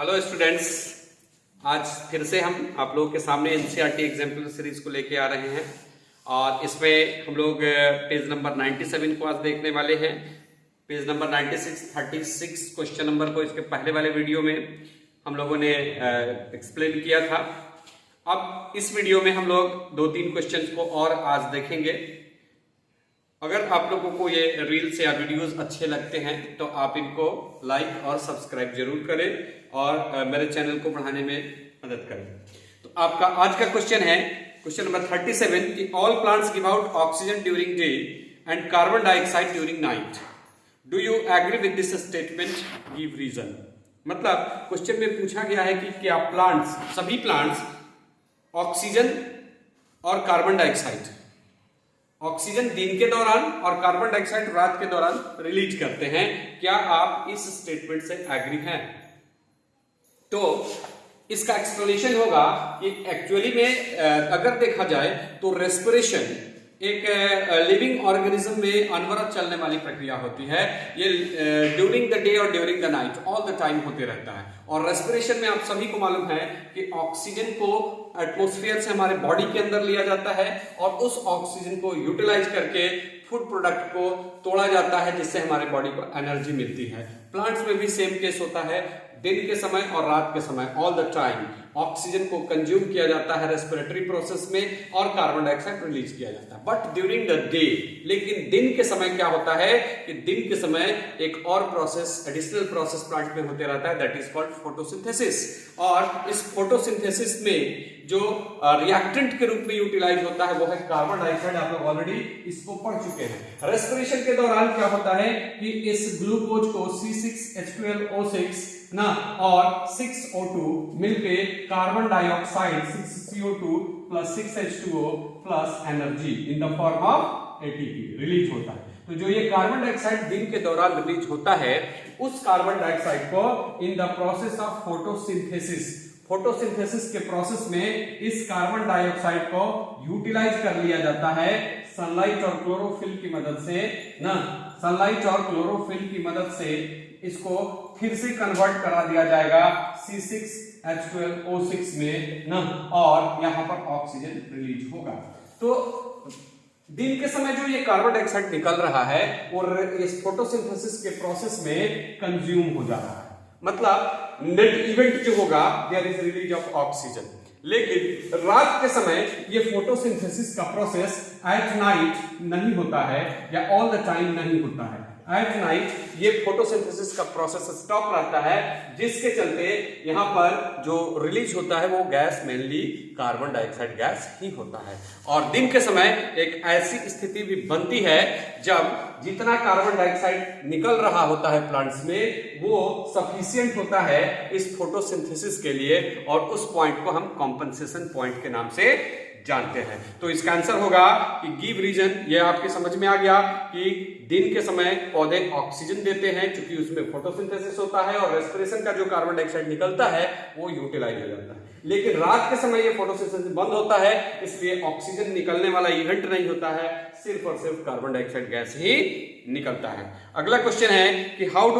Hello students, आज फिर से हम आप लोगों के सामने एनसीईआरटी एग्जाम्पल सीरीज को लेके आ रहे हैं और इसमें हम लोग पेज नंबर 97 को आज देखने वाले हैं। पेज नंबर 36 क्वेश्चन नंबर को इसके पहले वाले वीडियो में हम लोगों ने एक्सप्लेन किया था। अब इस वीडियो में हम लोग 2-3 क्वेश्चन को और आज देखेंगे। अगर आप लोगों को ये रील्स या वीडियोस अच्छे लगते हैं तो आप इनको लाइक और सब्सक्राइब जरूर करें और मेरे चैनल को बढ़ाने में मदद करें। तो आपका आज का क्वेश्चन है क्वेश्चन नंबर 37 कि all plants give out oxygen during day and carbon dioxide during night. Do you agree with this statement? Give reason. मतलब क्वेश्चन में पूछा गया है कि क्या प्लांट्स, सभी प्लांट्स ऑक्सीजन और कार्बन डाइऑक्साइड, ऑक्सीजन दिन के दौरान और कार्बन डाइऑक्साइड रात के दौरान रिलीज करते हैं। क्या आप इस स्टेटमेंट से एग्री हैं? तो इसका एक्सप्लेनेशन होगा कि एक्चुअली में अगर देखा जाए तो रेस्पिरेशन एक लिविंग ऑर्गेनिज्म में अनवरत चलने वाली प्रक्रिया होती है। ये ड्यूरिंग द डे और during the night all the time होते रहता है। और रेस्पिरेशन में आप सभी को मालूम है कि ऑक्सीजन को एटमॉस्फेयर से हमारे बॉडी के अंदर लिया जाता है और उस ऑक्सीजन को यूटिलाइज करके फूड प्रोडक्ट को तोड़ा जाता है, जिससे हमारे बॉडी को एनर्जी मिलती है। प्लांट्स में भी सेम केस होता है। दिन के समय और रात के समय ऑल द टाइम ऑक्सीजन को कंज्यूम किया जाता है रेस्पिरेटरी प्रोसेस में और कार्बन डाइऑक्साइड रिलीज किया जाता है। बट ड्यूरिंग द डे, लेकिन दिन के समय क्या होता है कि दिन के समय एक और प्रोसेस, एडिशनल प्रोसेस प्लांट में होते रहता है, दैट इज कॉल्ड फोटोसिंथेसिस। और इस फोटोसिंथेसिस में जो रिएक्टेंट के रूप में यूटिलाइज होता है वो है कार्बन डाइऑक्साइड। आप लोग ऑलरेडी इसको पढ़ चुके हैं। रेस्पिरेशन के दौरान क्या होता है कि इस ग्लूकोज को C6H12O6 ना और 6O2 मिलके carbon dioxide 6CO2 plus 6H2O plus energy in the form of ATP release होता है। तो जो ये कार्बन डाइऑक्साइड दिन के दौरान रिलीज होता है, उस कार्बन डाइऑक्साइड को in the process of photosynthesis, photosynthesis के प्रोसेस में इस कार्बन डाइऑक्साइड को यूटिलाइज कर लिया जाता है सनलाइट और क्लोरोफिल की मदद से ना। सनलाइट और क्लोरोफिल की मदद से इसको फिर से कन्वर्ट करा दिया जाएगा C6H12O6 में ना, और यहां पर ऑक्सीजन रिलीज होगा। तो दिन के समय जो ये कार्बन डाइऑक्साइड निकल रहा है वो इस फोटोसिंथेसिस के प्रोसेस में कंज्यूम हो जा रहा है। मतलब नेट इवेंट जो होगा there is release of oxygen. लेकिन रात के समय ये फोटोसिंथेसिस का प्रोसेस एट नाइट नहीं होता है या ऑल द टाइम नहीं होता है। एट नाइट ये फोटोसिंथेसिस का प्रोसेस स्टॉप रहता है, जिसके चलते यहां पर जो रिलीज होता है वो gas mainly carbon dioxide gas ही होता है। और दिन के समय एक ऐसी स्थिति भी बनती है जब जितना कार्बन डाइऑक्साइड निकल रहा होता है प्लांट्स में वो सफिशिएंट होता है इस फोटोसिंथेसिस के लिए, और उस पॉइंट को हम कॉम्पेंसेशन पॉइंट के नाम से जानते हैं। तो इसका आंसर होगा कि गिव रीजन। ये आपके समझ में आ गया कि दिन के समय पौधे ऑक्सीजन देते हैं क्योंकि उसमें फोटोसिंथेसिस होता है और रेस्पिरेशन का जो कार्बन डाइऑक्साइड निकलता है वो यूटिलाइज हो जाता है। लेकिन रात के समय ये फोटोसिंथेसिस बंद होता है, इसलिए ऑक्सीजन निकलने वाला इवेंट नहीं होता है, सिर्फ और सिर्फ कार्बन डाइऑक्साइड गैस ही निकलता है। अगला क्वेश्चन है कि हाउ